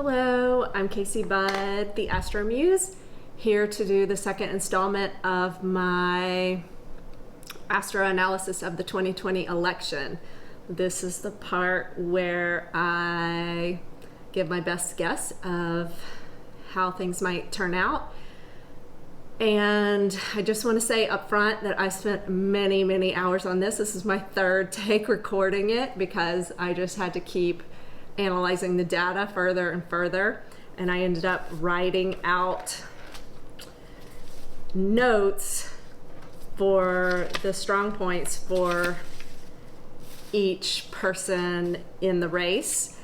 Hello, I'm Kayse Budd, the Astro Muse, here to do the second installment of my astro analysis of the 2020 election. This is the part where I give my best guess of how things might turn out. And I just want to say up front that I spent many hours on this. This is my third take recording it because I just had to keep analyzing the data further and further, and I ended up writing out notes for the strong points for each person in the race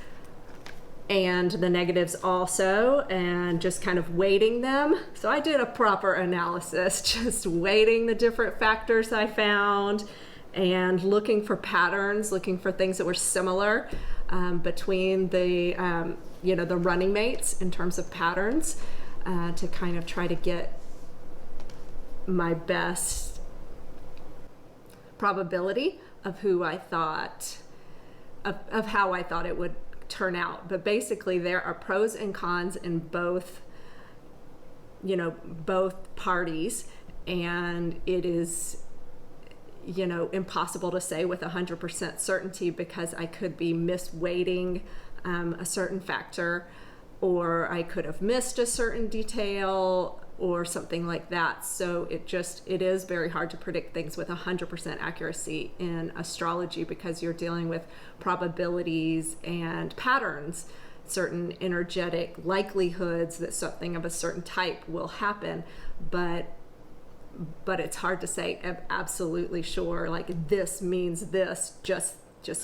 and the negatives also, and just kind of weighting them. So I did a proper analysis, just weighting the different factors I found and looking for patterns, looking for things that were similar between the the running mates in terms of patterns, to kind of try to get my best probability of who I thought of how I thought it would turn out. But basically there are pros and cons in both parties, and it is impossible to say with 100% certainty because I could be misweighting a certain factor, or I could have missed a certain detail or something like that. So it is very hard to predict things with 100% accuracy in astrology because you're dealing with probabilities and patterns, certain energetic likelihoods that something of a certain type will happen, but it's hard to say absolutely sure, like this means this, just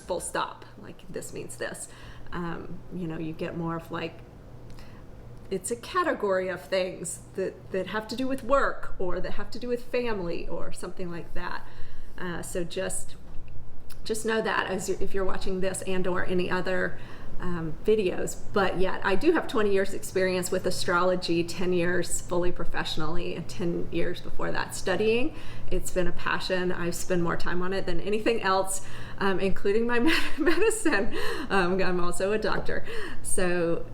full stop, like this means this. You get more of like, it's a category of things that have to do with work or that have to do with family or something like that. So just know that if you're watching this and or any other videos. But yet I do have 20 years experience with astrology, 10 years fully professionally, and 10 years before that studying. It's been a passion. I spend more time on it than anything else, including my medicine. I'm also a doctor. So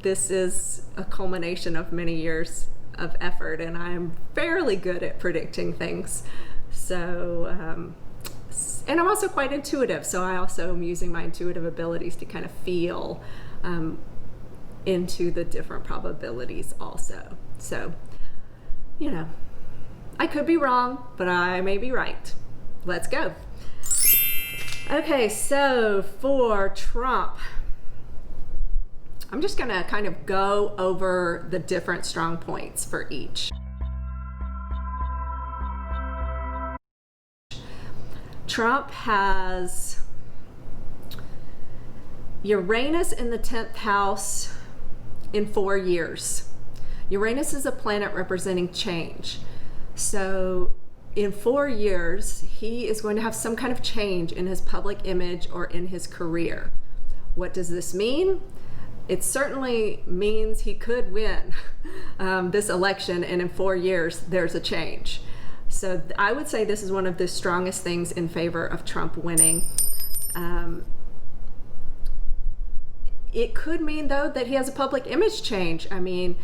this is a culmination of many years of effort, and I'm fairly good at predicting things. So and I'm also quite intuitive, so I also am using my intuitive abilities to kind of feel into the different probabilities also. So, I could be wrong, but I may be right. Let's go. Okay, so for Trump, I'm just gonna kind of go over the different strong points for each. Trump has Uranus in the 10th house in 4 years. Uranus is a planet representing change. So in 4 years, he is going to have some kind of change in his public image or in his career. What does this mean? It certainly means he could win this election, and in 4 years, there's a change. So I would say this is one of the strongest things in favor of Trump winning. It could mean, though, that he has a public image change. I mean,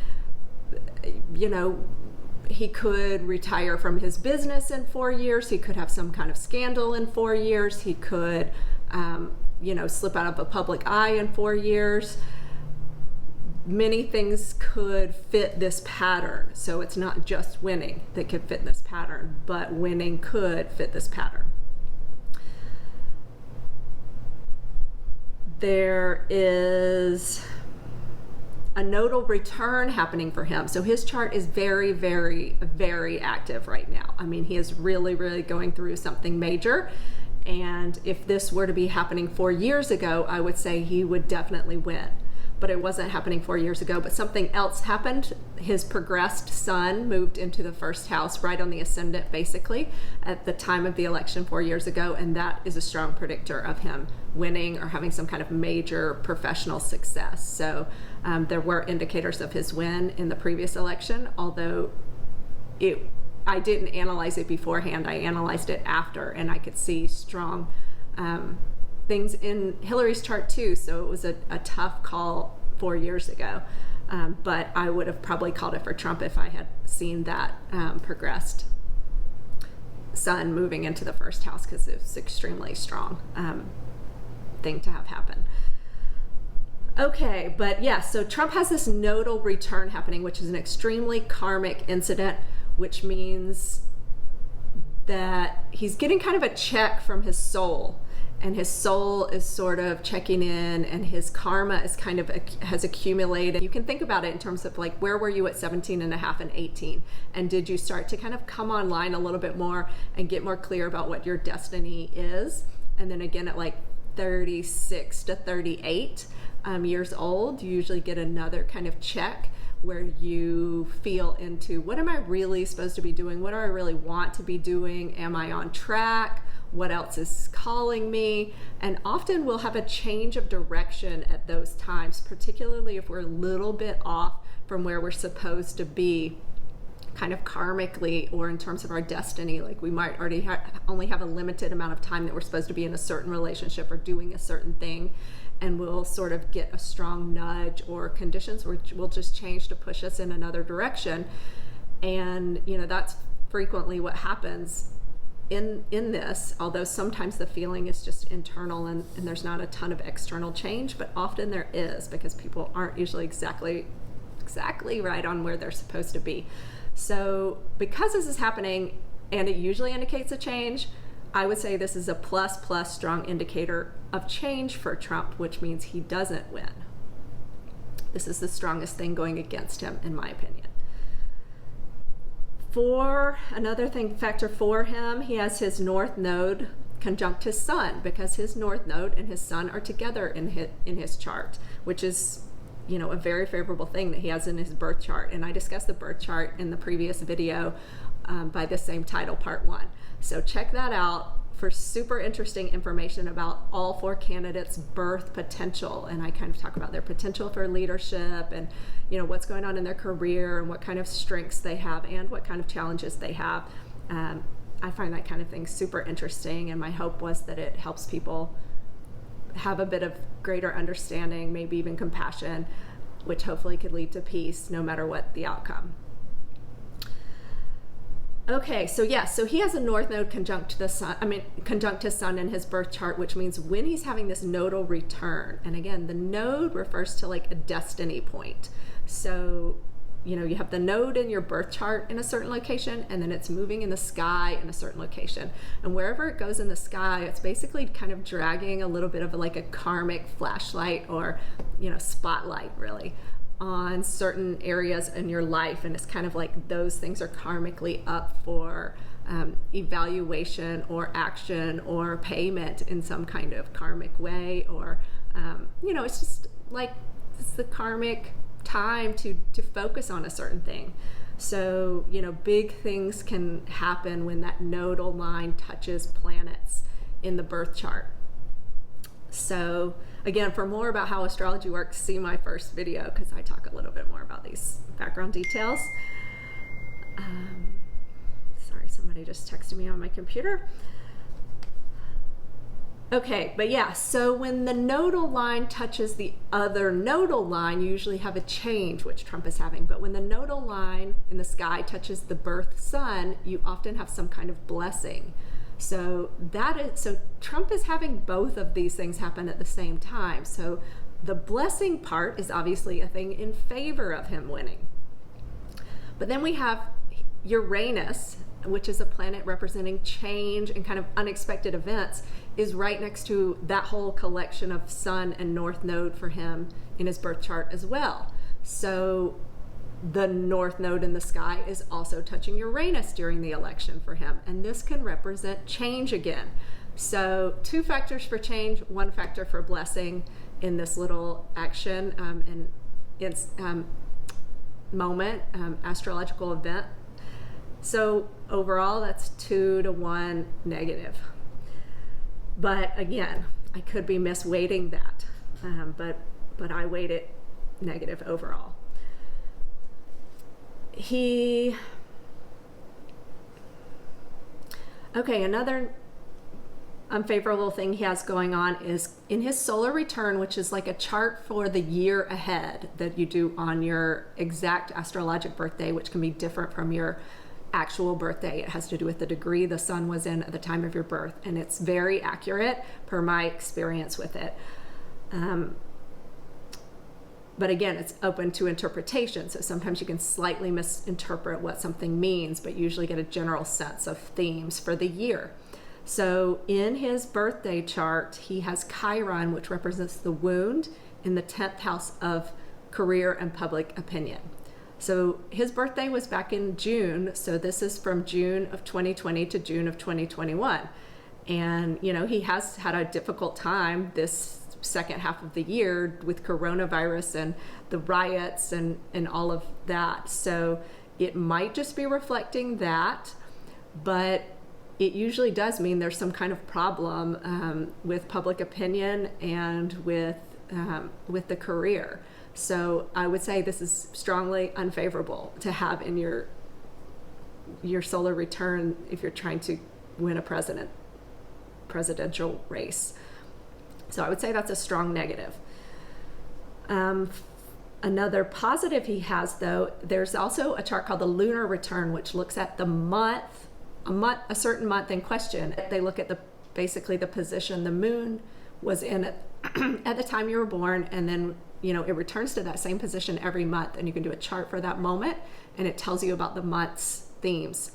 he could retire from his business in 4 years. He could have some kind of scandal in 4 years. He could, slip out of a public eye in 4 years. Many things could fit this pattern. So it's not just winning that could fit this pattern, but winning could fit this pattern. There is a nodal return happening for him. So his chart is very, very active right now. I mean, he is really going through something major. And if this were to be happening 4 years ago, I would say he would definitely win. But it wasn't happening 4 years ago, but something else happened. His progressed sun moved into the first house, right on the ascendant, basically, at the time of the election 4 years ago, and that is a strong predictor of him winning or having some kind of major professional success. So there were indicators of his win in the previous election, although I didn't analyze it beforehand. I analyzed it after, and I could see strong things in Hillary's chart too, so it was a tough call 4 years ago. But I would have probably called it for Trump if I had seen that progressed sun moving into the first house, because it's extremely strong thing to have happen. Okay, but yeah, so Trump has this nodal return happening, which is an extremely karmic incident, which means that he's getting kind of a check from his soul, and his soul is sort of checking in, and his karma is kind of has accumulated. You can think about it in terms of like, where were you at 17 and a half and 18? And did you start to kind of come online a little bit more and get more clear about what your destiny is? And then again at like 36 to 38 years old, you usually get another kind of check where you feel into, what am I really supposed to be doing? What do I really want to be doing? Am I on track? What else is calling me? And often we'll have a change of direction at those times, particularly if we're a little bit off from where we're supposed to be, kind of karmically, or in terms of our destiny. Like we might already only have a limited amount of time that we're supposed to be in a certain relationship or doing a certain thing, and we'll sort of get a strong nudge or conditions which will just change to push us in another direction. And that's frequently what happens in this, although sometimes the feeling is just internal and there's not a ton of external change, but often there is, because people aren't usually exactly right on where they're supposed to be. So because this is happening and it usually indicates a change, I would say this is a plus strong indicator of change for Trump, which means he doesn't win. This is the strongest thing going against him, in my opinion. For another factor for him, he has his north node conjunct his sun, because his north node and his sun are together in his chart, which is a very favorable thing that he has in his birth chart. And I discussed the birth chart in the previous video by the same title, part 1. So check that out for super interesting information about all 4 candidates' birth potential. And I kind of talk about their potential for leadership and what's going on in their career and what kind of strengths they have and what kind of challenges they have. I find that kind of thing super interesting, and my hope was that it helps people have a bit of greater understanding, maybe even compassion, which hopefully could lead to peace no matter what the outcome. Okay, so he has a north node conjunct his sun in his birth chart, which means when he's having this nodal return, and again, the node refers to like a destiny point. So, you have the node in your birth chart in a certain location, and then it's moving in the sky in a certain location. And wherever it goes in the sky, it's basically kind of dragging a little bit of like a karmic flashlight or, spotlight really on certain areas in your life. And it's kind of like those things are karmically up for evaluation or action or payment in some kind of karmic way, or, it's just like it's the karmic time to focus on a certain thing. So, big things can happen when that nodal line touches planets in the birth chart. So again, for more about how astrology works, see my first video, because I talk a little bit more about these background details. Sorry, somebody just texted me on my computer. Okay, but yeah, so when the nodal line touches the other nodal line, you usually have a change, which Trump is having. But when the nodal line in the sky touches the birth sun, you often have some kind of blessing. So Trump is having both of these things happen at the same time. So the blessing part is obviously a thing in favor of him winning. But then we have Uranus, which is a planet representing change and kind of unexpected events, is right next to that whole collection of sun and north node for him in his birth chart as well. So the north node in the sky is also touching Uranus during the election for him, and this can represent change again. So 2 factors for change, 1 factor for blessing in this little action and its moment, astrological event. So overall, that's 2 to 1 negative. But again, I could be misweighting that, but I weight it negative overall. Another unfavorable thing he has going on is in his solar return, which is like a chart for the year ahead that you do on your exact astrologic birthday, which can be different from your actual birthday. It has to do with the degree the sun was in at the time of your birth, and it's very accurate per my experience with it. But again, it's open to interpretation, so sometimes you can slightly misinterpret what something means, but usually get a general sense of themes for the year. So in his birthday chart, he has Chiron, which represents the wound, in the 10th house of career and public opinion. So his birthday was back in June, so this is from June of 2020 to June of 2021. And, you know, he has had a difficult time this second half of the year with coronavirus and the riots and all of that. So it might just be reflecting that, but it usually does mean there's some kind of problem with public opinion and with the career. So I would say this is strongly unfavorable to have in your solar return if you're trying to win a presidential race. So I would say that's a strong negative. Another positive he has, though, there's also a chart called the lunar return, which looks at the month, a certain month in question. They look at basically the position the moon was in at the time you were born, and then, you know, it returns to that same position every month, and you can do a chart for that moment, and it tells you about the month's themes.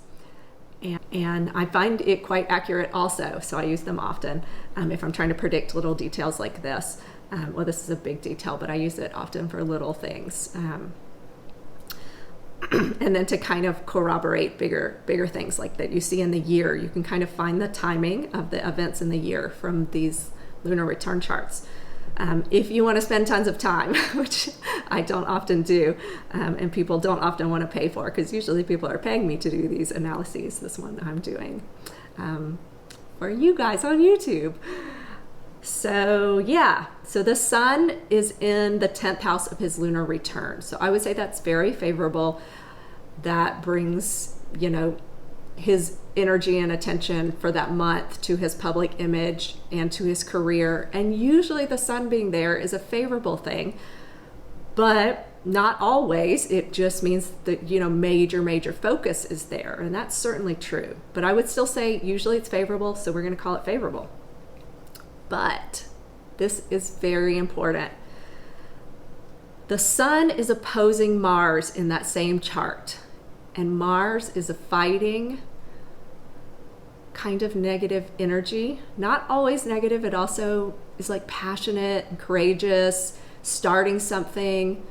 And I find it quite accurate also, so I use them often if I'm trying to predict little details like this. Well, this is a big detail, but I use it often for little things. And then to kind of corroborate bigger things like that you see in the year, you can kind of find the timing of the events in the year from these lunar return charts. If you want to spend tons of time, which I don't often do, and people don't often want to pay for, because usually people are paying me to do these analyses. This one I'm doing for you guys on YouTube. So yeah, so the sun is in the 10th house of his lunar return. So I would say that's very favorable. That brings, you know, his energy and attention for that month to his public image and to his career. And usually the sun being there is a favorable thing, but not always. It just means that, you know, major focus is there. And that's certainly true. But I would still say usually it's favorable, so we're going to call it favorable. But this is very important. The sun is opposing Mars in that same chart. And Mars is a fighting, kind of negative energy. Not always negative. It also is like passionate and courageous, starting something.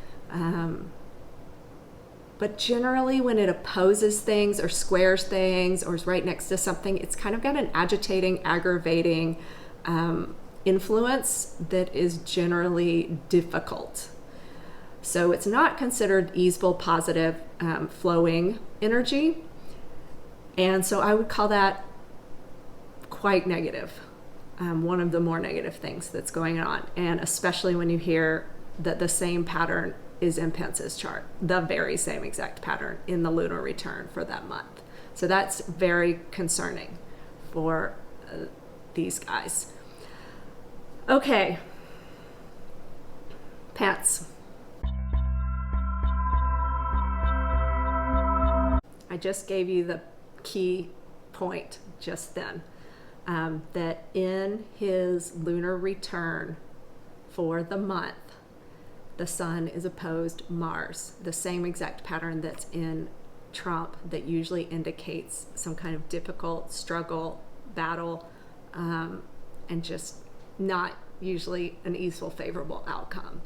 But generally when it opposes things or squares things or is right next to something, it's kind of got an agitating, aggravating influence that is generally difficult. So it's not considered easeful, positive, flowing energy. And so I would call that quite negative, one of the more negative things that's going on. And especially when you hear that the same pattern is in Pence's chart, the very same exact pattern in the lunar return for that month. So that's very concerning for these guys. Okay, Pence. I just gave you the key point just then, that in his lunar return for the month, the sun is opposed Mars, the same exact pattern that's in Trump that usually indicates some kind of difficult struggle, battle, and just not usually an easeful, favorable outcome.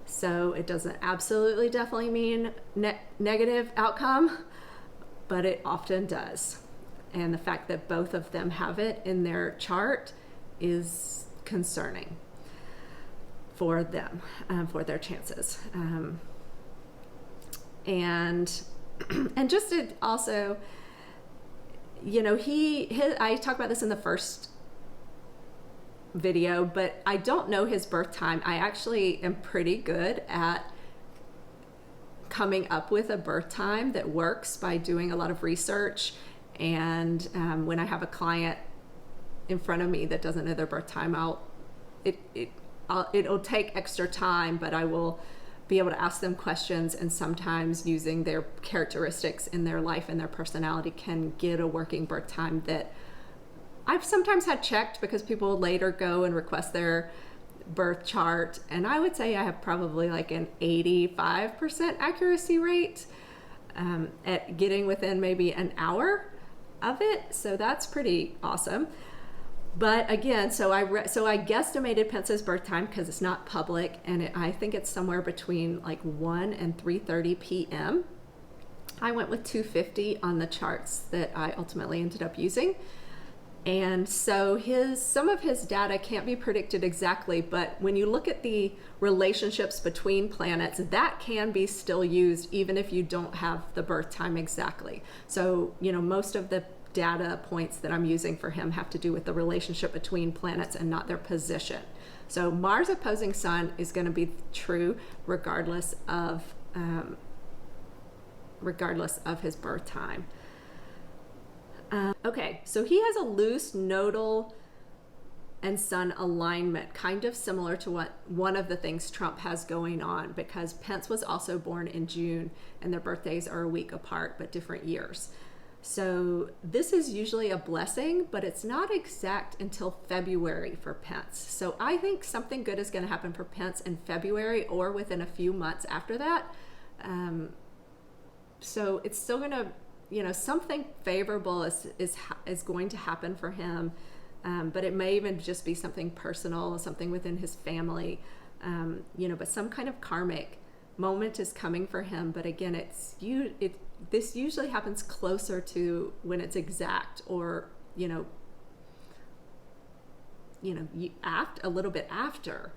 So it doesn't absolutely definitely mean negative outcome, but it often does. And the fact that both of them have it in their chart is concerning for them, for their chances. And just to also, you know, I talk about this in the first video, but I don't know his birth time. I actually am pretty good at coming up with a birth time that works by doing a lot of research. And when I have a client in front of me that doesn't know their birth time, it'll take extra time, but I will be able to ask them questions, and sometimes using their characteristics in their life and their personality can get a working birth time that I've sometimes had checked, because people later go and request their birth chart, and I would say I have probably like an 85% accuracy rate at getting within maybe an hour of it, so that's pretty awesome. But again, so I guesstimated Pence's birth time because it's not public, and I think it's somewhere between like 1 and 3:30 p.m. I went with 250 on the charts that I ultimately ended up using. And so some of his data can't be predicted exactly, but when you look at the relationships between planets, that can be still used even if you don't have the birth time exactly. So, most of the data points that I'm using for him have to do with the relationship between planets and not their position. So Mars opposing Sun is going to be true regardless of his birth time. Okay, so he has a loose nodal and Sun alignment, kind of similar to what one of the things Trump has going on, because Pence was also born in June and their birthdays are a week apart but different years. So this is usually a blessing, but it's not exact until February for Pence. So I think something good is going to happen for Pence in February or within a few months after that. So it's still going to, something favorable is going to happen for him, but it may even just be something personal, something within his family, but some kind of karmic moment is coming for him. But again, this usually happens closer to when it's exact, or a little bit after.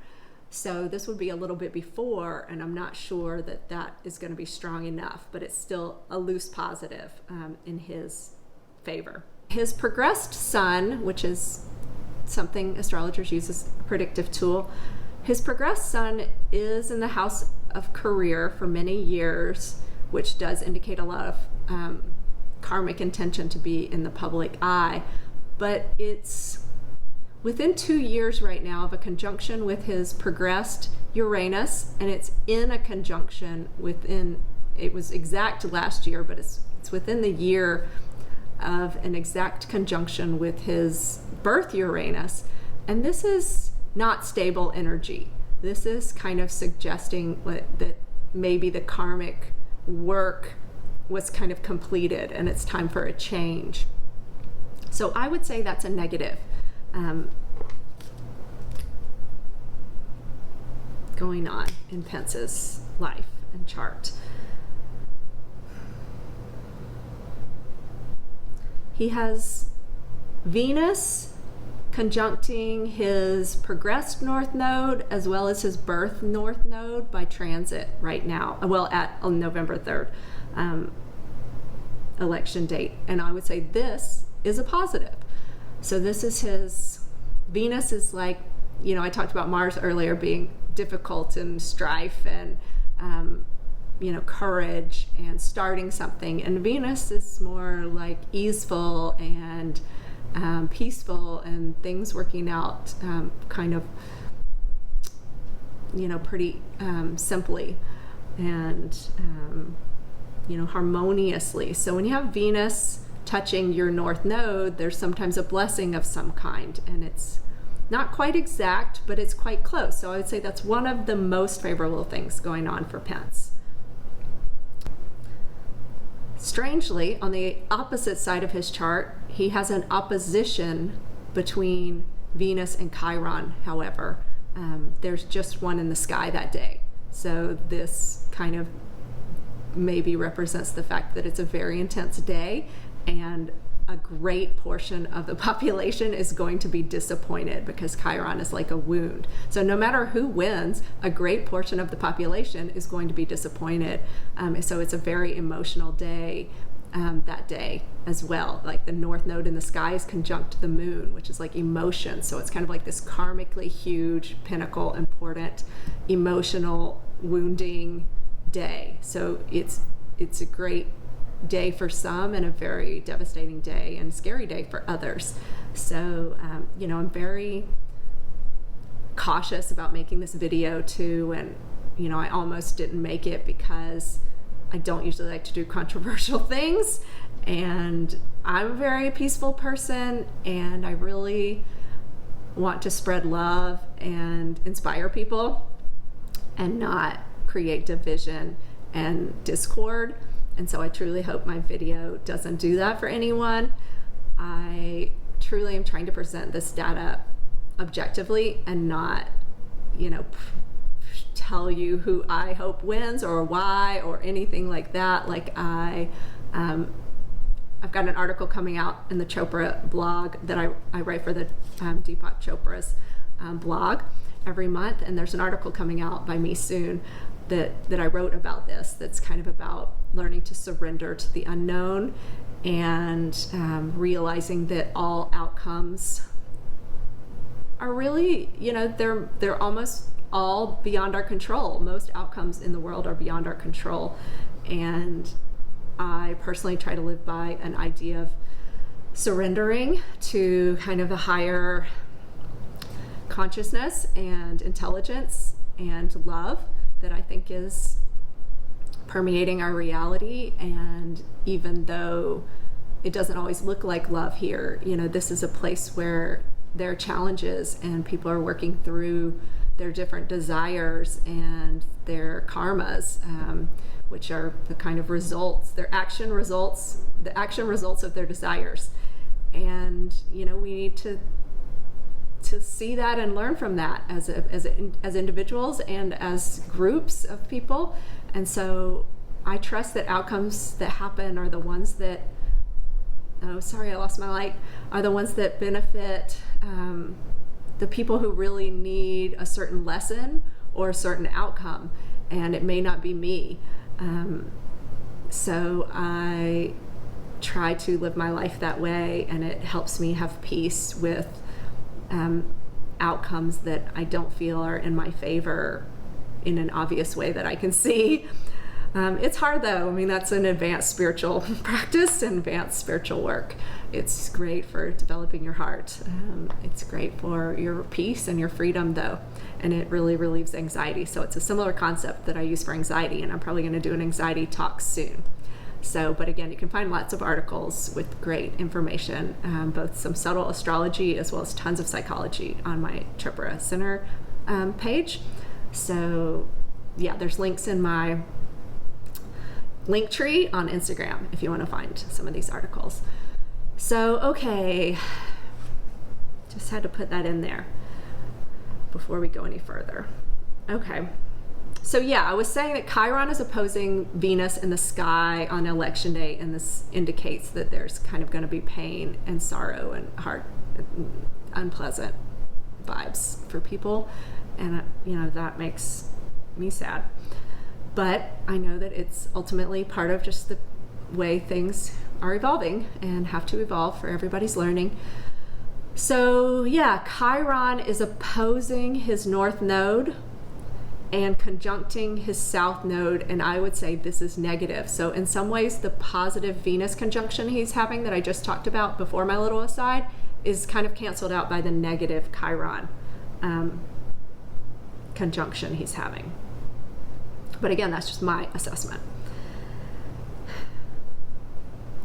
So this would be a little bit before, and I'm not sure that is going to be strong enough, but it's still a loose positive in his favor. His progressed Sun, which is something astrologers use as a predictive tool, his progressed Sun is in the house of career for many years, which does indicate a lot of karmic intention to be in the public eye. But it's within 2 years right now of a conjunction with his progressed Uranus, and it's in a conjunction it was exact last year, but it's within the year of an exact conjunction with his birth Uranus. And this is not stable energy. This is kind of suggesting that maybe the karmic work was kind of completed and it's time for a change. So I would say that's a negative going on in Pence's life and chart. He has Venus conjuncting his progressed North Node as well as his birth North Node by transit right now, on November 3rd, election date. And I would say this is a positive. So this is Venus is like, I talked about Mars earlier being difficult and strife and, courage and starting something. And Venus is more like easeful and peaceful and things working out kind of, pretty simply and, harmoniously. So when you have Venus touching your North Node, there's sometimes a blessing of some kind, and it's not quite exact, but it's quite close. So I would say that's one of the most favorable things going on for Pence. Strangely, on the opposite side of his chart, he has an opposition between Venus and Chiron, however. There's just one in the sky that day. So this kind of maybe represents the fact that it's a very intense day, and a great portion of the population is going to be disappointed because Chiron is like a wound. So no matter who wins, a great portion of the population is going to be disappointed. So it's a very emotional day that day as well. Like the North Node in the sky is conjunct to the moon, which is like emotion. So it's kind of like this karmically huge, pinnacle, important, emotional, wounding day. So it's a great day for some and a very devastating day and scary day for others. So, I'm very cautious about making this video too, and I almost didn't make it because I don't usually like to do controversial things, and I'm a very peaceful person, and I really want to spread love and inspire people and not create division and discord. And so I truly hope my video doesn't do that for anyone. I truly am trying to present this data objectively and not, tell you who I hope wins or why or anything like that. Like I've got an article coming out in the Chopra blog that I write for the Deepak Chopra's blog every month, and there's an article coming out by me soon that I wrote about this, that's kind of about learning to surrender to the unknown and realizing that all outcomes are really, they're almost all beyond our control. Most outcomes in the world are beyond our control. And I personally try to live by an idea of surrendering to kind of a higher consciousness and intelligence and love that I think is permeating our reality. And even though it doesn't always look like love here, this is a place where there are challenges and people are working through their different desires and their karmas, which are the kind of results, the action results of their desires. And we need to see that and learn from that as individuals and as groups of people. And so I trust that outcomes that happen are the ones that, are the ones that benefit the people who really need a certain lesson or a certain outcome, and it may not be me. So I try to live my life that way, and it helps me have peace with outcomes that I don't feel are in my favor in an obvious way that I can see. It's hard though. That's an advanced spiritual practice and advanced spiritual work. It's great for developing your heart. It's great for your peace and your freedom though. And it really relieves anxiety. So it's a similar concept that I use for anxiety, and I'm probably going to do an anxiety talk soon. So, but again, you can find lots of articles with great information, both some subtle astrology as well as tons of psychology on my Chopra Center page. So yeah, there's links in my link tree on Instagram if you want to find some of these articles. So, okay, just had to put that in there before we go any further. Okay, so yeah, I was saying that Chiron is opposing Venus in the sky on election day, and this indicates that there's kind of going to be pain and sorrow and hard, unpleasant vibes for people, and that makes me sad. But I know that it's ultimately part of just the way things are evolving and have to evolve for everybody's learning. So yeah, Chiron is opposing his north node and conjuncting his south node, and I would say this is negative. So in some ways, the positive Venus conjunction he's having that I just talked about before my little aside is kind of canceled out by the negative Chiron conjunction he's having. But again, that's just my assessment.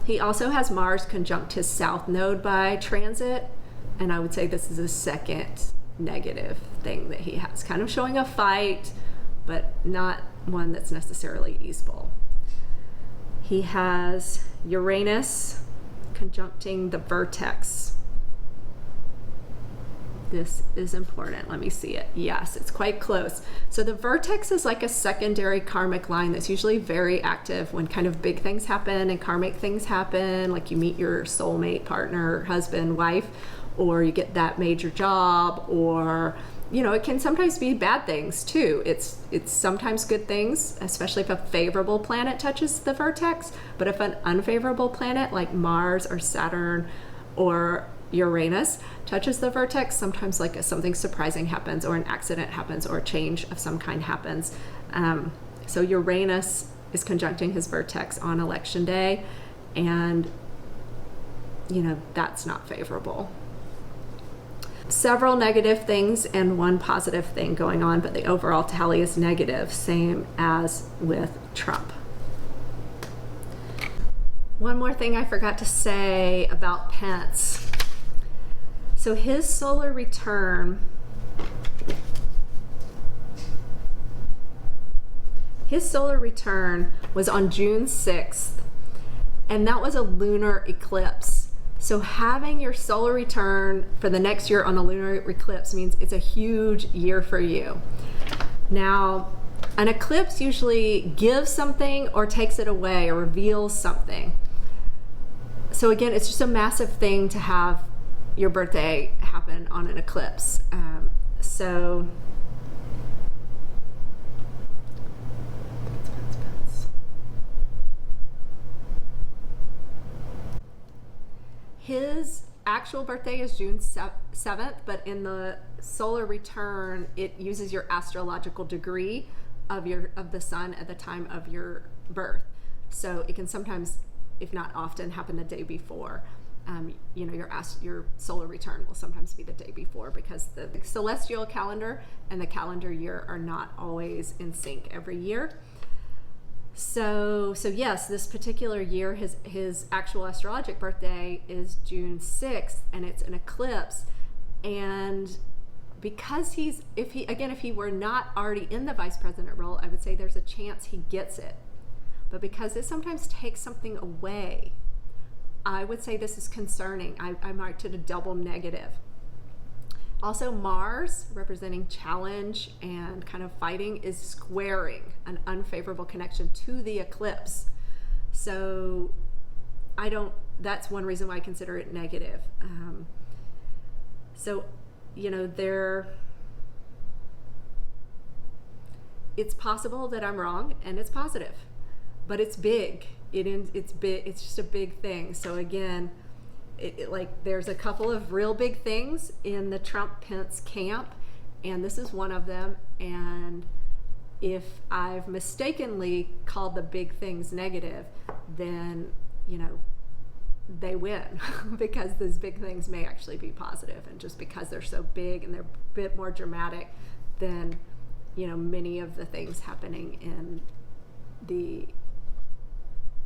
He also has Mars conjunct his south node by transit, and I would say this is a second negative thing that he has, kind of showing a fight, but not one that's necessarily easeful. He has Uranus conjuncting the vertex. This is important. Let me see it. Yes, it's quite close. So the vertex is like a secondary karmic line that's usually very active when kind of big things happen and karmic things happen, like you meet your soulmate, partner, husband, wife, or you get that major job, or it can sometimes be bad things too. It's sometimes good things, especially if a favorable planet touches the vertex. But if an unfavorable planet like Mars or Saturn or Uranus touches the vertex, sometimes like something surprising happens, or an accident happens, or a change of some kind happens. So Uranus is conjuncting his vertex on election day, and that's not favorable. Several negative things and one positive thing going on, but the overall tally is negative, same as with Trump. One more thing I forgot to say about Pence. So his solar return was on June 6th, and that was a lunar eclipse. So having your solar return for the next year on a lunar eclipse means it's a huge year for you. Now, an eclipse usually gives something or takes it away or reveals something. So again, it's just a massive thing to have your birthday happen on an eclipse. His actual birthday is June 7th, but in the solar return, it uses your astrological degree of the sun at the time of your birth. So it can sometimes, if not often, happen the day before. Your solar return will sometimes be the day before, because the celestial calendar and the calendar year are not always in sync every year. So yes, this particular year, his actual astrologic birthday is June 6th, and it's an eclipse. And because if he were not already in the vice president role, I would say there's a chance he gets it. But because it sometimes takes something away, I would say this is concerning. I marked it a double negative. Also, Mars, representing challenge and kind of fighting, is squaring an unfavorable connection to the eclipse. So that's one reason why I consider it negative. It's possible that I'm wrong and it's positive, but it's big. It's big. It's just a big thing. So again, there's a couple of real big things in the Trump-Pence camp, and this is one of them. And if I've mistakenly called the big things negative, then they win because those big things may actually be positive, and just because they're so big and they're a bit more dramatic than many of the things happening in the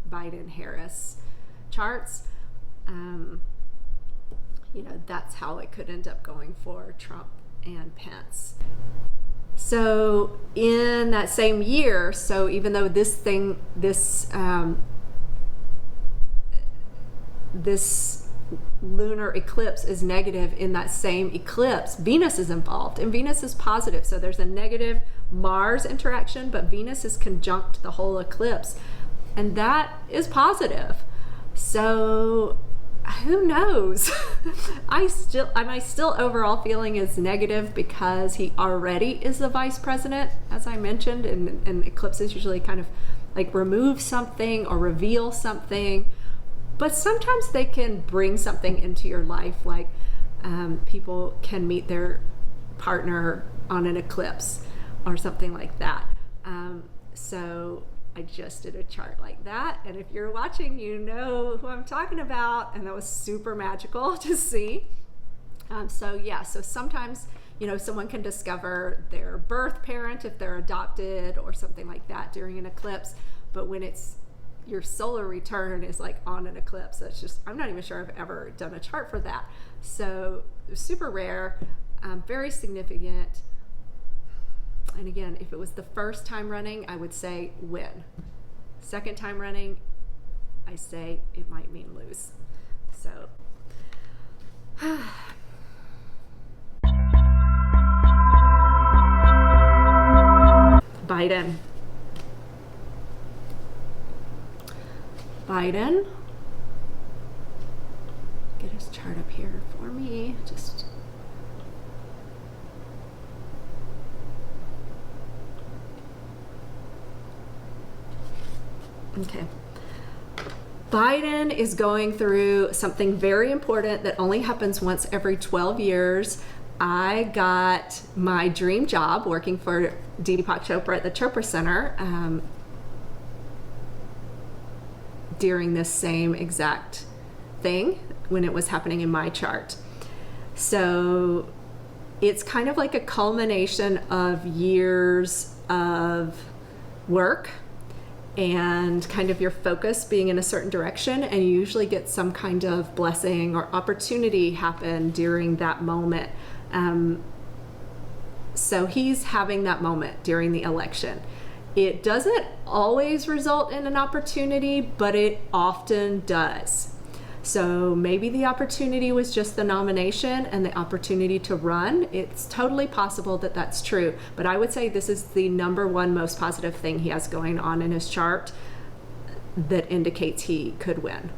Biden-Harris charts. That's how it could end up going for Trump and Pence. So in that same year, so even though this lunar eclipse is negative, in that same eclipse, Venus is involved, and Venus is positive. So there's a negative Mars interaction, but Venus is conjunct the whole eclipse, and that is positive. So who knows? My still overall feeling is negative because he already is the vice president, as I mentioned, and eclipses usually kind of like remove something or reveal something, but sometimes they can bring something into your life, like people can meet their partner on an eclipse or something like that. So I just did a chart like that, and if you're watching, you know who I'm talking about, and that was super magical to see. So sometimes someone can discover their birth parent if they're adopted or something like that during an eclipse, but when it's your solar return is like on an eclipse, that's just, I'm not even sure I've ever done a chart for that. So super rare, very significant. And again, if it was the first time running, I would say win. Second time running, I say it might mean lose. So Biden. Get his chart up here for me. Okay. Biden is going through something very important that only happens once every 12 years. I got my dream job working for Deepak Chopra at the Chopra Center during this same exact thing when it was happening in my chart. So it's kind of like a culmination of years of work and kind of your focus being in a certain direction, and you usually get some kind of blessing or opportunity happen during that moment. So he's having that moment during the election. It doesn't always result in an opportunity, but it often does. So maybe the opportunity was just the nomination and the opportunity to run. It's totally possible that that's true, but I would say this is the number one most positive thing he has going on in his chart that indicates he could win.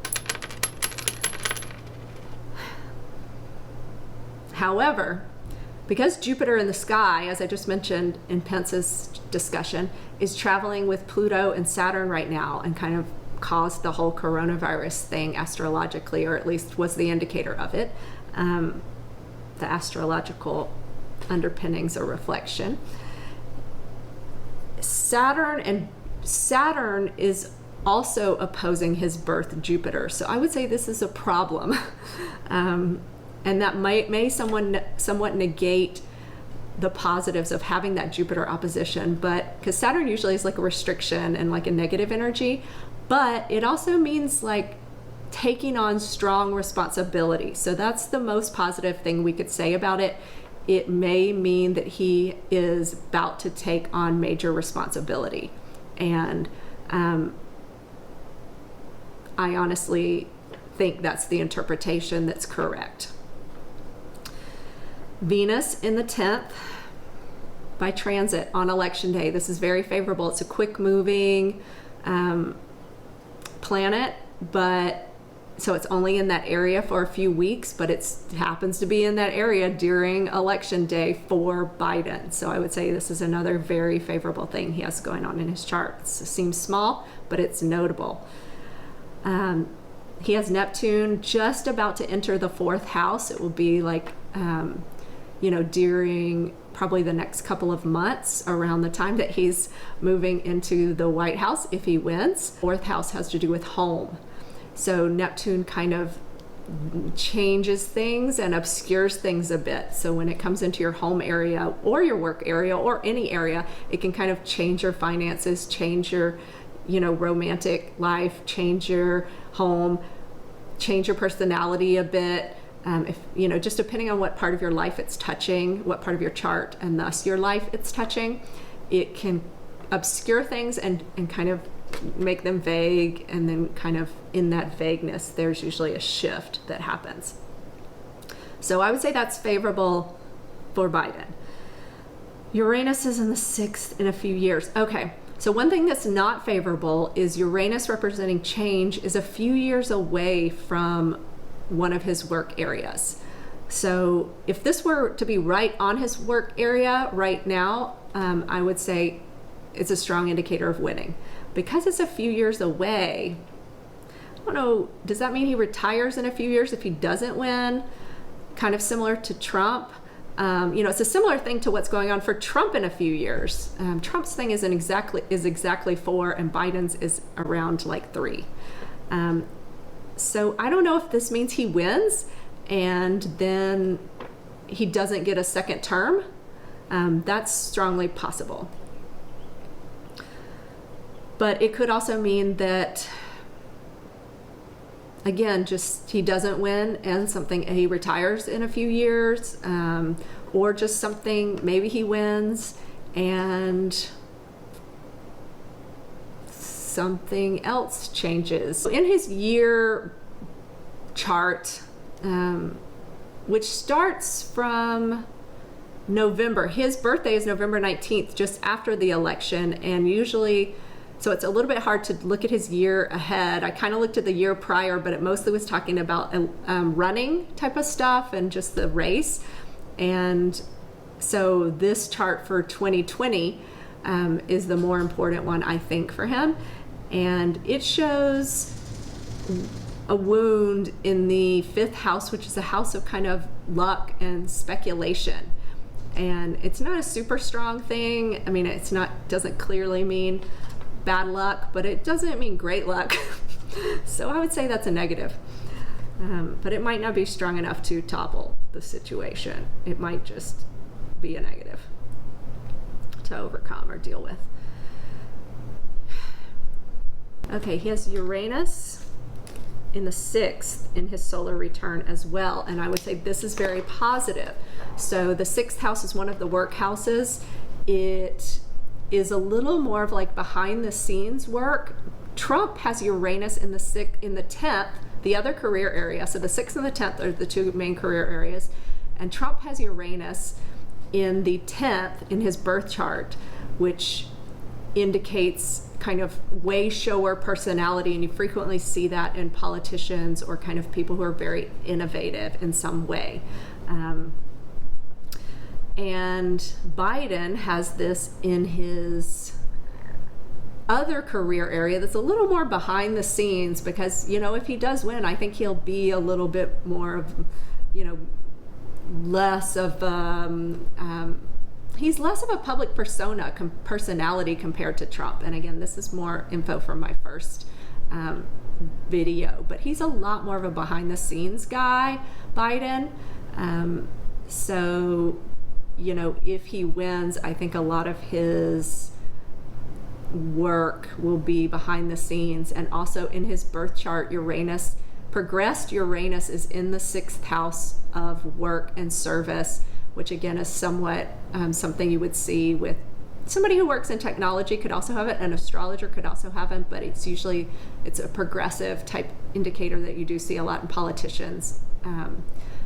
However, because Jupiter in the sky, as I just mentioned in Pence's discussion, is traveling with Pluto and Saturn right now and kind of caused the whole coronavirus thing astrologically, or at least was the indicator of it, the astrological underpinnings or reflection. Saturn is also opposing his birth Jupiter, so I would say this is a problem. And that may somewhat negate the positives of having that Jupiter opposition, but because Saturn usually is like a restriction and like a negative energy, but it also means like taking on strong responsibility. So that's the most positive thing we could say about it. It may mean that he is about to take on major responsibility. And I honestly think that's the interpretation that's correct. Venus in the 10th by transit on election day. This is very favorable. It's a quick moving planet, but so it's only in that area for a few weeks, but it happens to be in that area during election day for Biden. So I would say this is another very favorable thing he has going on in his chart. It seems small, but it's notable. He has Neptune just about to enter the 4th house. It will be like during probably the next couple of months around the time that he's moving into the White House if he wins. 4th house has to do with home. So Neptune kind of changes things and obscures things a bit. So when it comes into your home area or your work area or any area, it can kind of change your finances, change your romantic life, change your home, change your personality a bit. If just depending on what part of your life it's touching, what part of your chart and thus your life it's touching, it can obscure things and kind of make them vague, and then kind of in that vagueness there's usually a shift that happens. So I would say that's favorable for Biden. Uranus is in the 6th in a few years. Okay, so one thing that's not favorable is Uranus representing change is a few years away from one of his work areas. So if this were to be right on his work area right now, I would say it's a strong indicator of winning. Because it's a few years away, I don't know, does that mean he retires in a few years if he doesn't win? Kind of similar to Trump. It's a similar thing to what's going on for Trump in a few years. Trump's thing is exactly 4, and Biden's is around like 3. So I don't know if this means he wins and then he doesn't get a second term. That's strongly possible. But it could also mean that, again, just he doesn't win and he retires in a few years, or just something, maybe he wins and something else changes. In his year chart, which starts from November, his birthday is November 19th, just after the election, and usually, so it's a little bit hard to look at his year ahead. I kind of looked at the year prior, but it mostly was talking about running type of stuff and just the race. And so this chart for 2020 is the more important one, I think, for him. And it shows a wound in the 5th house, which is a house of kind of luck and speculation. And it's not a super strong thing. I mean, doesn't clearly mean bad luck, but it doesn't mean great luck. So I would say that's a negative. But it might not be strong enough to topple the situation. It might just be a negative to overcome or deal with. Okay, he has Uranus in the 6th in his solar return as well, and I would say this is very positive. So the 6th house is one of the work houses. It is a little more of like behind the scenes work. Trump has Uranus in the 10th, the other career area. So the 6th and the 10th are the two main career areas, and Trump has Uranus in the 10th in his birth chart, which indicates kind of way shower personality, and you frequently see that in politicians or kind of people who are very innovative in some way. And Biden has this in his other career area that's a little more behind the scenes, because, you know, if he does win, I think he'll be a little bit more of, you know, less of he's less of a public personality compared to Trump. And again, this is more info from my first video, but he's a lot more of a behind the scenes guy, Biden. So, you know, if he wins, I think a lot of his work will be behind the scenes. And also in his birth chart, Uranus, progressed Uranus is in the 6th house of work and service, which again is somewhat something you would see with somebody who works in technology. Could also have it, an astrologer could also have it, but it's a progressive type indicator that you do see a lot in politicians.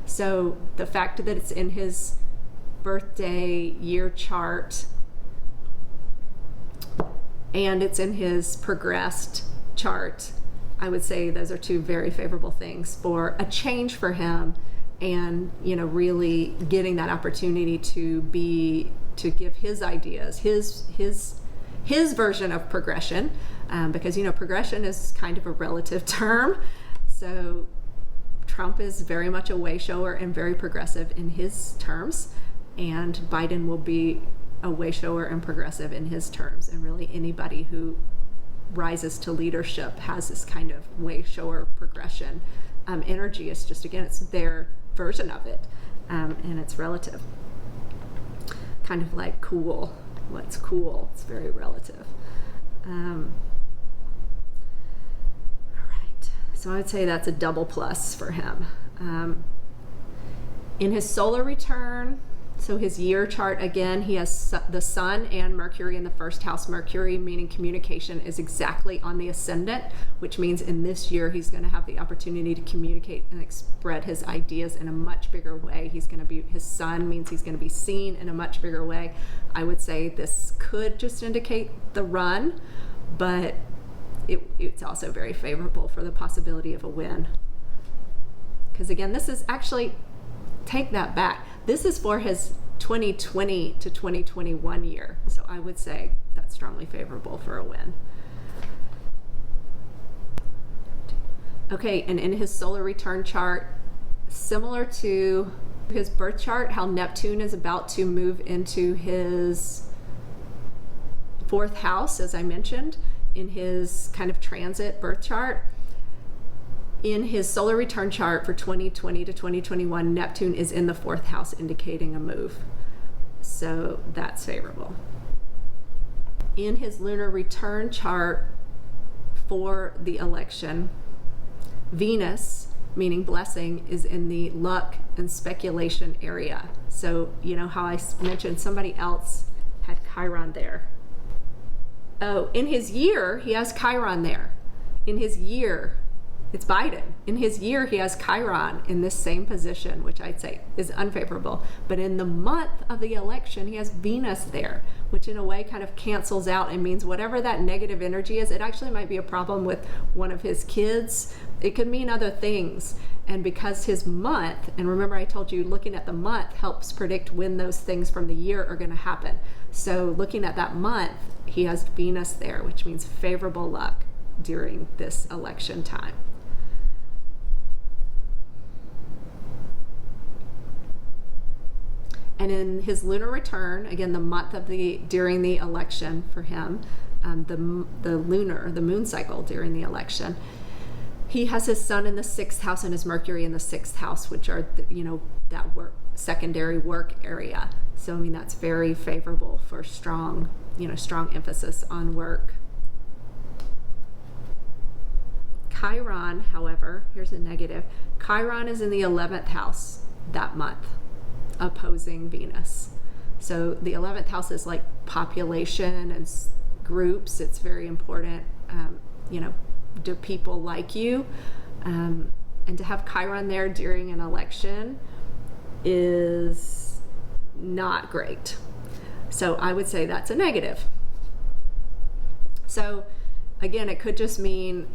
So the fact that it's in his birthday year chart and it's in his progressed chart, I would say those are two very favorable things for a change for him, and, you know, really getting that opportunity to give his ideas, his version of progression, because, you know, progression is kind of a relative term. So Trump is very much a way shower and very progressive in his terms, and Biden will be a way shower and progressive in his terms. And really anybody who rises to leadership has this kind of way shower progression energy. It's just, again, it's their version of it, and it's relative. Kind of like cool. What's cool? It's very relative. All right. So I would say that's a double plus for him. In his solar return, so his year chart, again, he has the Sun and Mercury in the 1st house. Mercury, meaning communication, is exactly on the ascendant, which means in this year he's going to have the opportunity to communicate and express his ideas in a much bigger way. His Sun means he's going to be seen in a much bigger way. I would say this could just indicate the run, but it's also very favorable for the possibility of a win. Because again, this is actually, take that back, this is for his 2020 to 2021 year. So I would say that's strongly favorable for a win. Okay, and in his solar return chart, similar to his birth chart, how Neptune is about to move into his 4th house, as I mentioned, in his kind of transit birth chart. In his solar return chart for 2020 to 2021, Neptune is in the 4th house, indicating a move. So that's favorable. In his lunar return chart for the election, Venus, meaning blessing, is in the luck and speculation area. So, you know how I mentioned somebody else had Chiron there. Oh, in his year, he has Chiron there. In his year, it's Biden. In his year, he has Chiron in this same position, which I'd say is unfavorable. But in the month of the election, he has Venus there, which in a way kind of cancels out and means whatever that negative energy is, it actually might be a problem with one of his kids. It could mean other things. And because his month, and remember I told you looking at the month helps predict when those things from the year are going to happen. So looking at that month, he has Venus there, which means favorable luck during this election time. And in his lunar return, again, the month of during the election for him, the moon cycle during the election, he has his sun in the 6th house and his Mercury in the 6th house, which are, that work, secondary work area. So, I mean, that's very favorable for strong emphasis on work. Chiron, however, here's a negative. Chiron is in the 11th house that month, opposing Venus. So the 11th house is like population and groups. It's very important. Do people like you? And to have Chiron there during an election is not great. So I would say that's a negative. So again, it could just mean,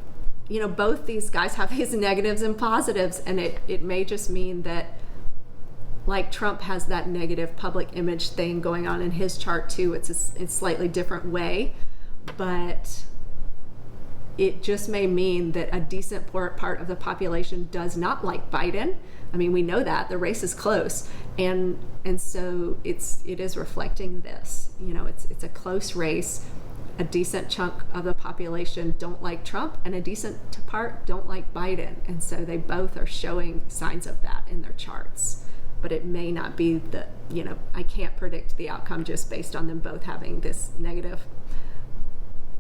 both these guys have these negatives and positives, and it may just mean that, like Trump has that negative public image thing going on in his chart too. It's a slightly different way, but it just may mean that a decent part of the population does not like Biden. I mean, we know that the race is close, and so it is reflecting this. It's a close race. A decent chunk of the population don't like Trump, and a decent part don't like Biden, and so they both are showing signs of that in their charts. But it may not be I can't predict the outcome just based on them both having this negative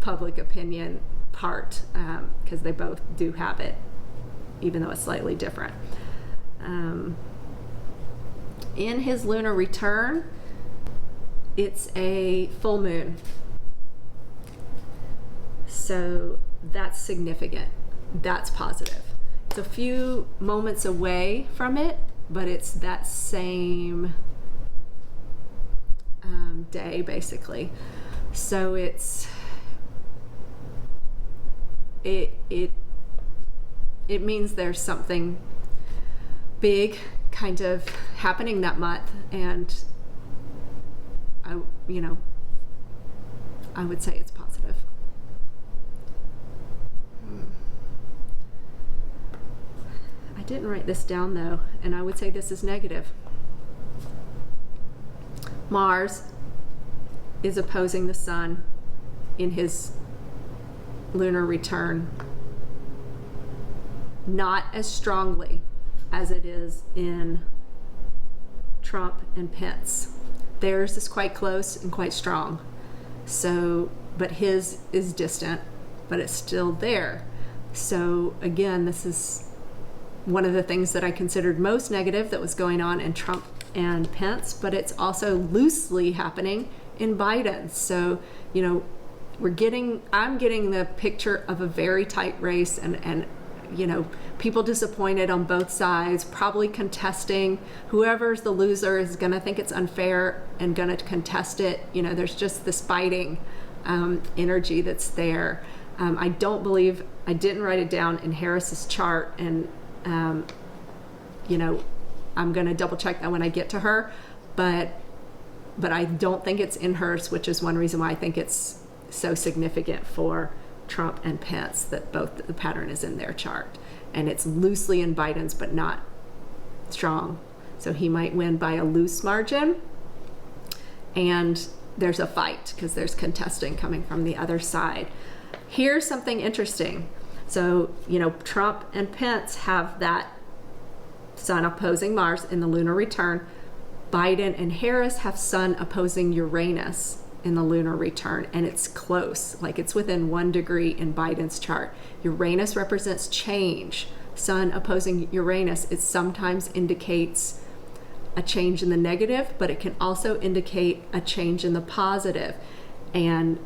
public opinion part, because they both do have it, even though it's slightly different. In his lunar return, it's a full moon. So that's significant. That's positive. It's a few moments away from it, but it's that same day, basically. So it means there's something big kind of happening that month, and I would say it's positive. I didn't write this down though, and I would say this is negative. Mars is opposing the sun in his lunar return, not as strongly as it is in Trump and Pence. Theirs is quite close and quite strong. So, but his is distant, but it's still there. So again, this is one of the things that I considered most negative that was going on in Trump and Pence, but it's also loosely happening in Biden. So, I'm getting the picture of a very tight race, and people disappointed on both sides, probably contesting. Whoever's the loser is going to think it's unfair and going to contest it. There's just this fighting energy that's there. I didn't write it down in Harris's chart, and I'm going to double check that when I get to her, but I don't think it's in hers, which is one reason why I think it's so significant for Trump and Pence that both the pattern is in their chart, and it's loosely in Biden's but not strong. So he might win by a loose margin, and there's a fight because there's contesting coming from the other side. Here's something interesting. So, Trump and Pence have that sun opposing Mars in the lunar return. Biden and Harris have sun opposing Uranus in the lunar return, and it's close, like it's within 1 degree in Biden's chart. Uranus represents change. Sun opposing Uranus, it sometimes indicates a change in the negative, but it can also indicate a change in the positive. And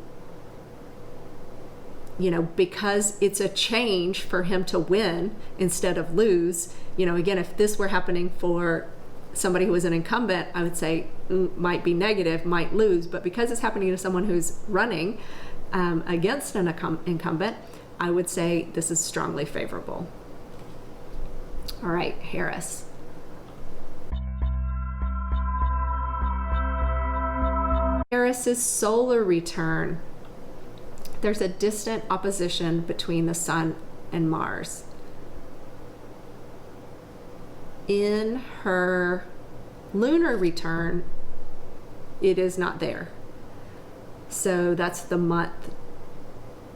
because it's a change for him to win instead of lose, again, if this were happening for somebody who was an incumbent, I would say might be negative, might lose. But because it's happening to someone who's running against an incumbent, I would say this is strongly favorable. All right, Harris. Harris's solar return. There's a distant opposition between the sun and Mars. In her lunar return, it is not there. So that's the month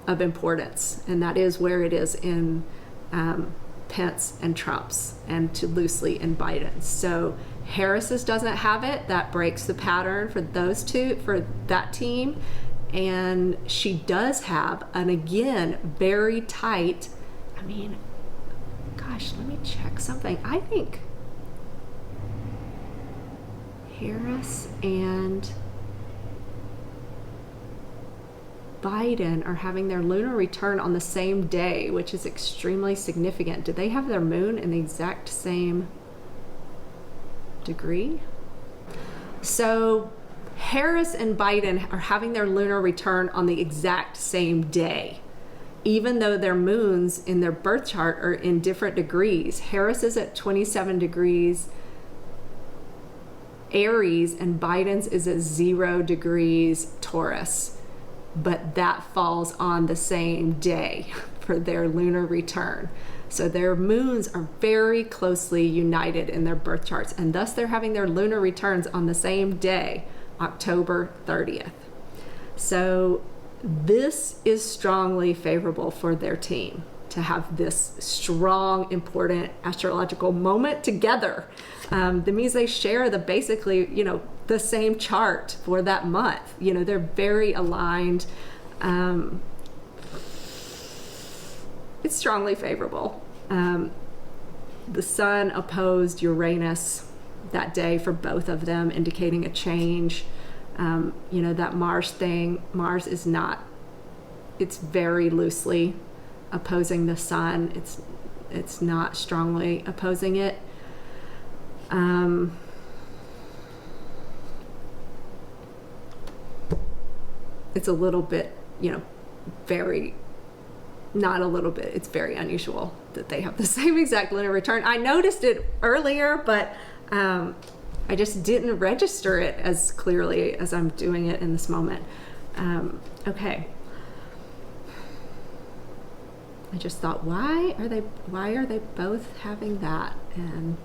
of importance, and that is where it is in Pence and Trump's, and to loosely in Biden's. So Harris's doesn't have it. That breaks the pattern for those two, for that team. And she does have, and again, very tight. I mean, gosh, let me check something. I think Harris and Biden are having their lunar return on the same day, which is extremely significant. Do they have their moon in the exact same degree? So Harris and Biden are having their lunar return on the exact same day, even though their moons in their birth chart are in different degrees. Harris is at 27 degrees Aries and Biden's is at 0 degrees Taurus. But that falls on the same day for their lunar return. So their moons are very closely united in their birth charts, and thus they're having their lunar returns on the same day, October 30th. So this is strongly favorable for their team to have this strong, important astrological moment together. That means they share the basically, the same chart for that month. They're very aligned. It's strongly favorable. The sun opposed Uranus that day for both of them, indicating a change. That Mars thing, Mars is not, it's very loosely opposing the sun. It's not strongly opposing it. It's a little bit, very, not a little bit, it's very unusual that they have the same exact lunar return. I noticed it earlier, but I just didn't register it as clearly as I'm doing it in this moment. Okay. I just thought, why are they both having that? And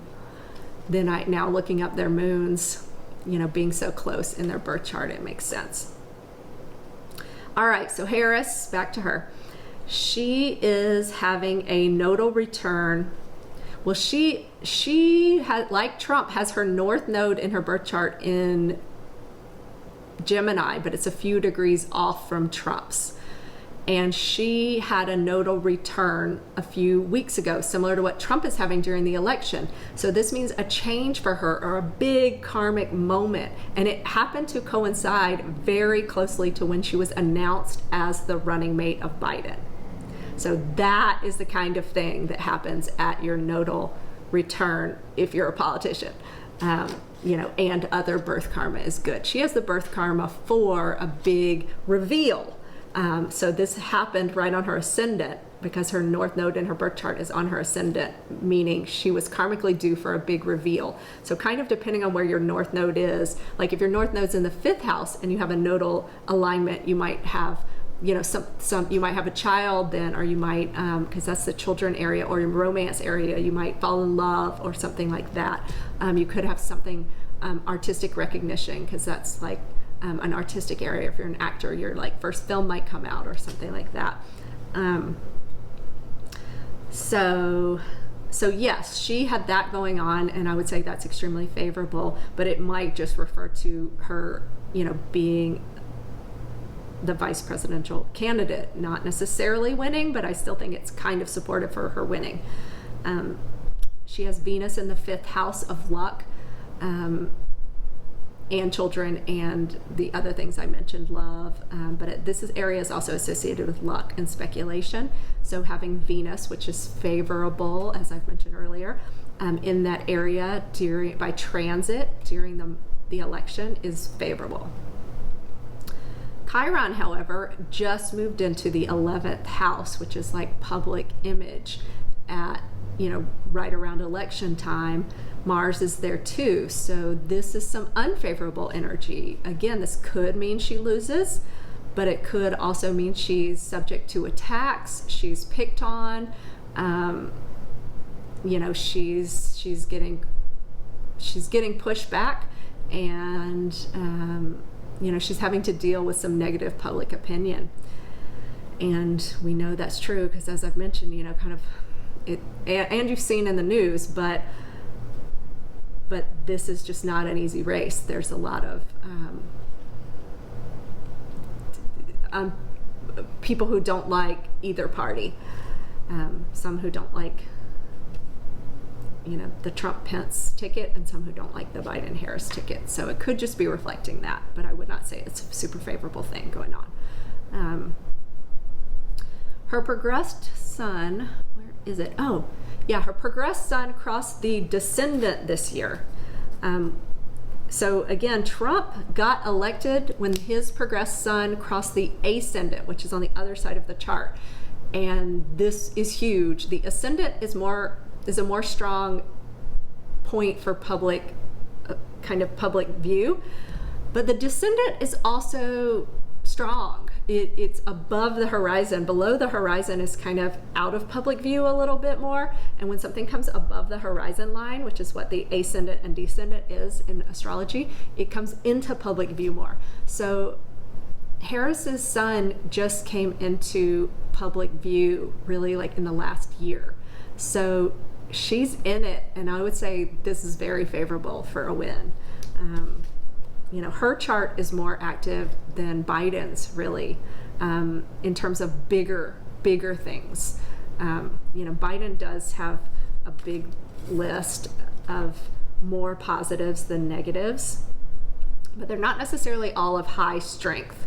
then now looking up their moons, being so close in their birth chart, it makes sense. All right, so Harris, back to her. She is having a nodal return. Well, she had, like Trump, has her north node in her birth chart in Gemini, but it's a few degrees off from Trump's. And she had a nodal return a few weeks ago, similar to what Trump is having during the election. So this means a change for her, or a big karmic moment. And it happened to coincide very closely to when she was announced as the running mate of Biden. So that is the kind of thing that happens at your nodal return if you're a politician. And other birth karma is good. She has the birth karma for a big reveal. So this happened right on her ascendant, because her north node in her birth chart is on her ascendant, meaning she was karmically due for a big reveal. So kind of depending on where your north node is, like if your north node's in the 5th house and you have a nodal alignment, you might have, some you might have a child then, or you might, because that's the children area or your romance area, you might fall in love or something like that. You could have something artistic recognition, because that's like an artistic area. If you're an actor, your first film might come out or something like that. So yes, she had that going on, and I would say that's extremely favorable, but it might just refer to her, being the vice presidential candidate, not necessarily winning, but I still think it's kind of supportive for her winning. She has Venus in the 5th house of luck, and children, and the other things I mentioned, love, but this area is also associated with luck and speculation. So having Venus, which is favorable, as I've mentioned earlier, in that area by transit during the election is favorable. Chiron, however, just moved into the 11th house, which is like public image at, right around election time. Mars is there too, so this is some unfavorable energy. Again, this could mean she loses, but it could also mean she's subject to attacks, she's picked on, she's getting pushed back, and she's having to deal with some negative public opinion. And we know that's true because, as I've mentioned, kind of and you've seen in the news, but this is just not an easy race. There's a lot of people who don't like either party. Some who don't like, the Trump-Pence ticket, and some who don't like the Biden-Harris ticket. So it could just be reflecting that, but I would not say it's a super favorable thing going on. Her progressed sun, where is it? Oh, yeah, her progressed sun crossed the descendant this year. So again, Trump got elected when his progressed sun crossed the ascendant, which is on the other side of the chart. And this is huge. The ascendant is a more strong point for public view, but the descendant is also strong. It's above the horizon. Below the horizon is kind of out of public view a little bit more, and when something comes above the horizon line, which is what the ascendant and descendant is in astrology, it comes into public view more. So Harris's sun just came into public view really like in the last year. So she's in it, and I would say this is very favorable for a win. Her chart is more active than Biden's, really, in terms of bigger things. Biden does have a big list of more positives than negatives, but they're not necessarily all of high strength.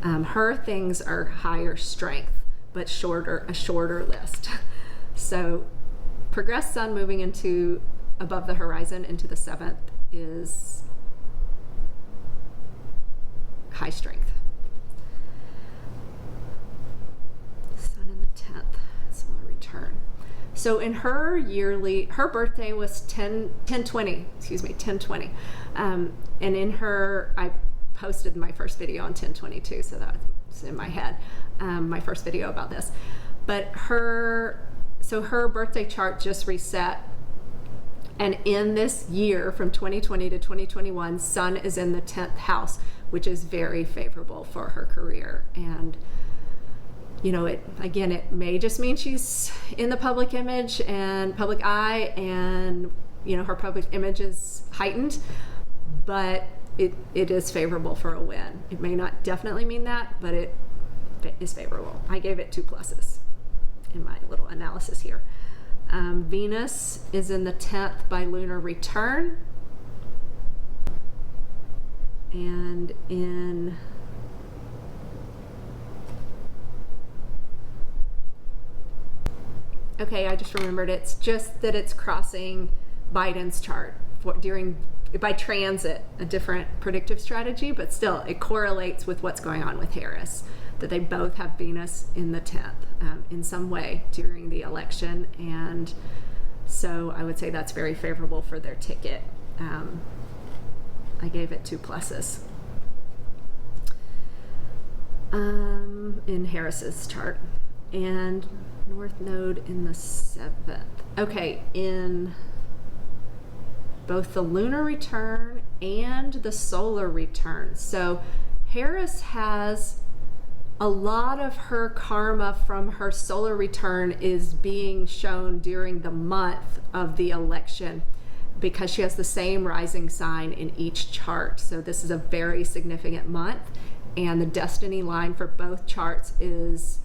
Her things are higher strength, but a shorter list. So progressed sun moving into above the horizon into the 7th is high strength. Sun in the 10th, solar return. So in her birthday was 10/20. And in her, I posted my first video on 10/22, so that's in my head, my first video about this. But her birthday chart just reset, and in this year from 2020 to 2021, Sun is in the 10th house, which is very favorable for her career. And it may just mean she's in the public image and public eye, and her public image is heightened, but it is favorable for a win. It may not definitely mean that, but it is favorable. I gave it 2 pluses in my little analysis here. Venus is in the 10th by lunar return, and I just remembered, it's just that it's crossing Biden's chart by transit, a different predictive strategy, but still it correlates with what's going on with Harris, that they both have Venus in the 10th in some way during the election. And so I would say that's very favorable for their ticket. I gave it 2 pluses in Harris's chart. And North Node in the 7th. Okay, in both the lunar return and the solar return. So Harris has a lot of her karma from her solar return is being shown during the month of the election, because she has the same rising sign in each chart. So this is a very significant month, and the destiny line for both charts is,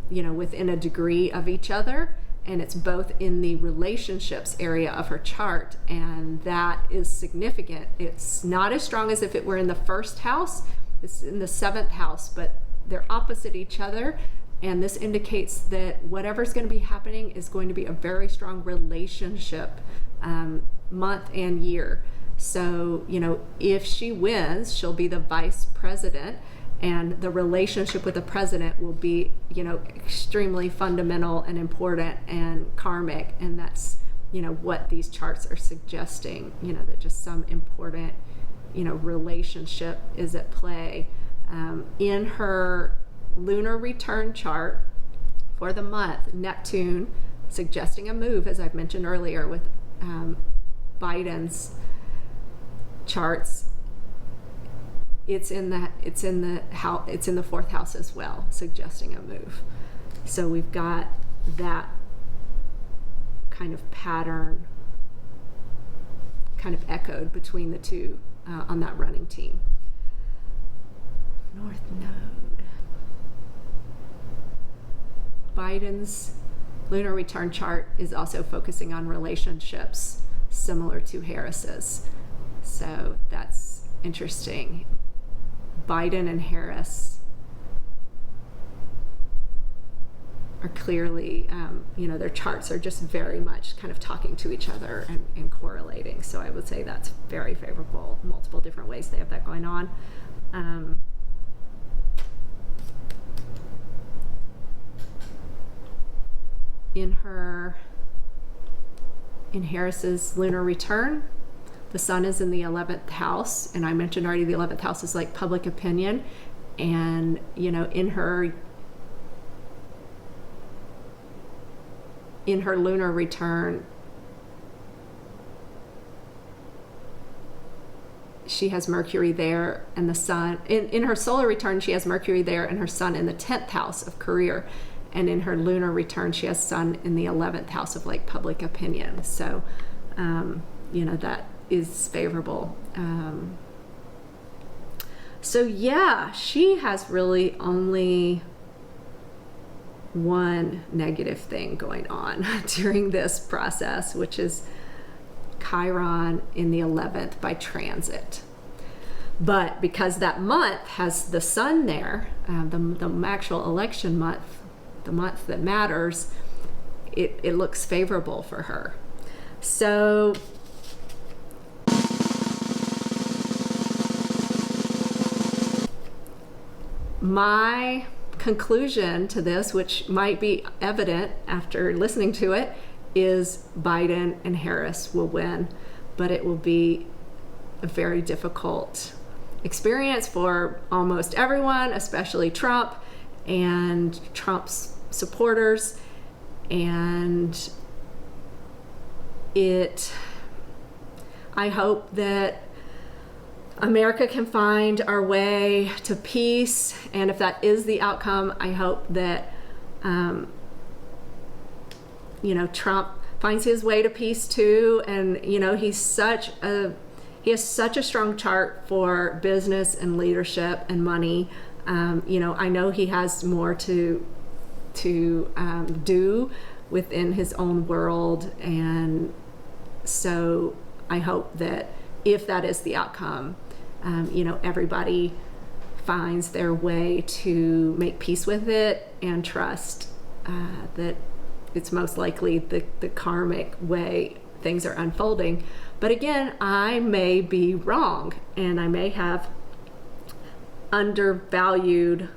within a degree of each other, and it's both in the relationships area of her chart, and that is significant. It's not as strong as if it were in the 1st house. It's in the 7th house, but they're opposite each other, and this indicates that whatever's going to be happening is going to be a very strong relationship month and year. So, if she wins, she'll be the vice president, and the relationship with the president will be, extremely fundamental and important and karmic, and that's, what these charts are suggesting, that just some important, relationship is at play. In her lunar return chart for the month, Neptune suggesting a move, as I've mentioned earlier with Biden's charts. It's in the 4th house as well, suggesting a move. So we've got that kind of pattern kind of echoed between the two on that running team. North Node. Biden's lunar return chart is also focusing on relationships similar to Harris's. So that's interesting. Biden and Harris are clearly, their charts are just very much kind of talking to each other and correlating. So I would say that's very favorable. Multiple different ways they have that going on. In Harris's lunar return, the sun is in the 11th house, and I mentioned already the 11th house is like public opinion, and in her lunar return, she has Mercury there, and the sun in her solar return she has Mercury there and her sun in the 10th house of career. And in her lunar return, she has sun in the 11th house of like public opinion. So, that is favorable. So yeah, she has really only one negative thing going on during this process, which is Chiron in the 11th by transit. But because that month has the sun there, the actual election month, the month that matters, it looks favorable for her. So my conclusion to this, which might be evident after listening to it, is Biden and Harris will win, but it will be a very difficult experience for almost everyone, especially Trump and Trump's supporters, and I hope that America can find our way to peace, and if that is the outcome, I hope that Trump finds his way to peace too. And he has such a strong chart for business and leadership and money. I know he has more to do within his own world, and so I hope that if that is the outcome, everybody finds their way to make peace with it and trust that it's most likely the karmic way things are unfolding. But again, I may be wrong, and I may have undervalued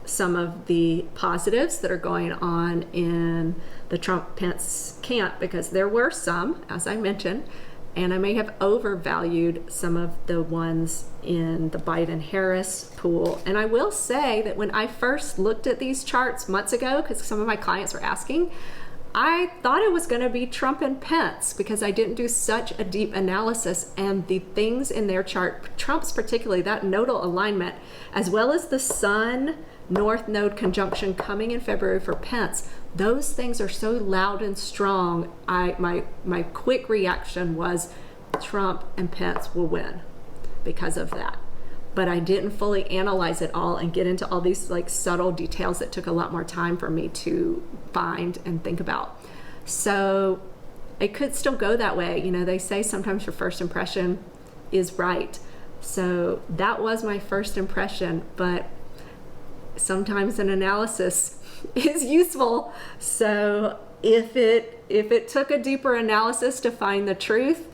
some of the positives that are going on in the Trump-Pence camp, because there were some, as I mentioned, and I may have overvalued some of the ones in the Biden-Harris pool. And I will say that when I first looked at these charts months ago, because some of my clients were asking, I thought it was going to be Trump and Pence, because I didn't do such a deep analysis, and the things in their chart, Trump's particularly, that nodal alignment, as well as the Sun North Node conjunction coming in February for Pence, those things are so loud and strong. My quick reaction was Trump and Pence will win because of that. But I didn't fully analyze it all and get into all these like subtle details that took a lot more time for me to find and think about. So it could still go that way. They say sometimes your first impression is right. So that was my first impression, but sometimes an analysis is useful. So if it took a deeper analysis to find the truth,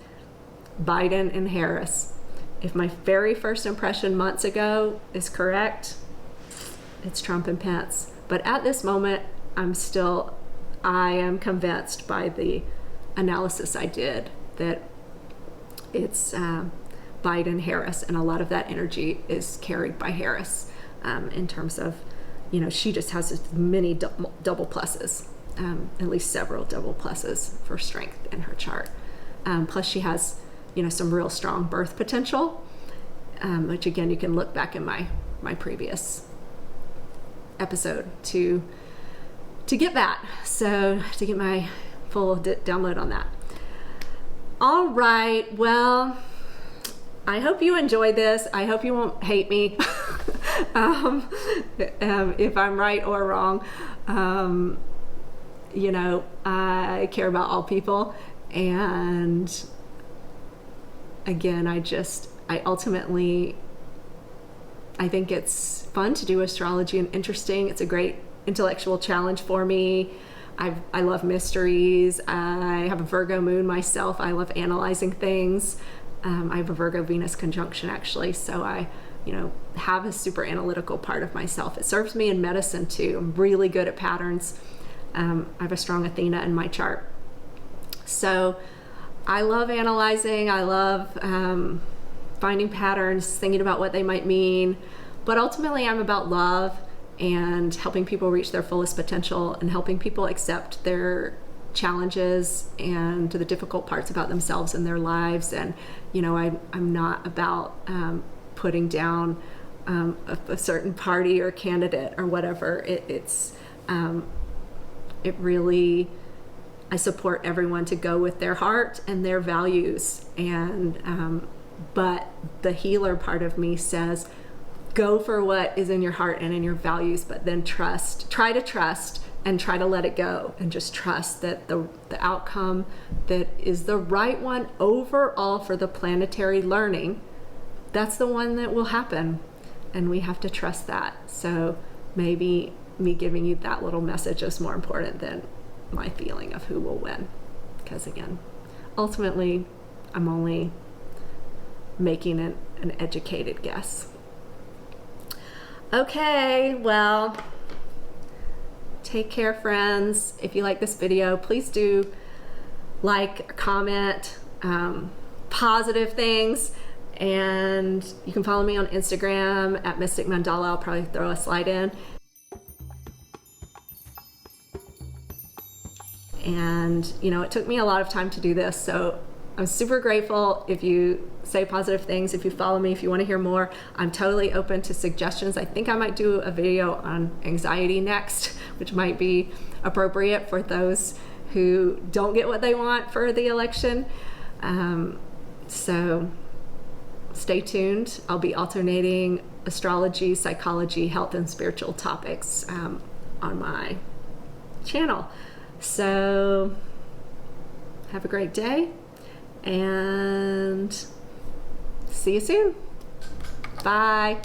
Biden and Harris. If my very first impression months ago is correct, it's Trump and Pence. But at this moment, I am convinced by the analysis I did that it's Biden-Harris, and a lot of that energy is carried by Harris in terms of, she just has many double pluses, at least several double pluses for strength in her chart. Plus she has some real strong birth potential, which again, you can look back in my previous episode to get that. So to get my full download on that. All right, well, I hope you enjoyed this. I hope you won't hate me if I'm right or wrong. You know, I care about all people, and again, I ultimately, I think it's fun to do astrology and interesting. It's a great intellectual challenge for me. I love mysteries. I have a Virgo moon myself. I love analyzing things. I have a Virgo Venus conjunction actually, so I, you know, have a super analytical part of myself. It serves me in medicine too. I'm really good at patterns. I have a strong Athena in my chart. So I love analyzing. I love finding patterns, thinking about what they might mean. But ultimately, I'm about love and helping people reach their fullest potential and helping people accept their challenges and the difficult parts about themselves and their lives. And, you know, I'm not about putting down a certain party or candidate or whatever. It really, I support everyone to go with their heart and their values. And, but the healer part of me says, go for what is in your heart and in your values, but then try to trust and try to let it go and just trust that the outcome that is the right one overall for the planetary learning, that's the one that will happen. And we have to trust that. So maybe me giving you that little message is more important than my feeling of who will win. Because again, ultimately, I'm only making an educated guess. Okay, well, take care, friends. If you like this video, please do like, comment, positive things. And you can follow me on Instagram at Mystic Mandala. I'll probably throw a slide in. And, you know, it took me a lot of time to do this, so I'm super grateful if you say positive things, if you follow me, if you want to hear more. I'm totally open to suggestions. I think I might do a video on anxiety next, which might be appropriate for those who don't get what they want for the election. So stay tuned. I'll be alternating astrology, psychology, health, and spiritual topics on my channel. So have a great day. And see you soon. Bye.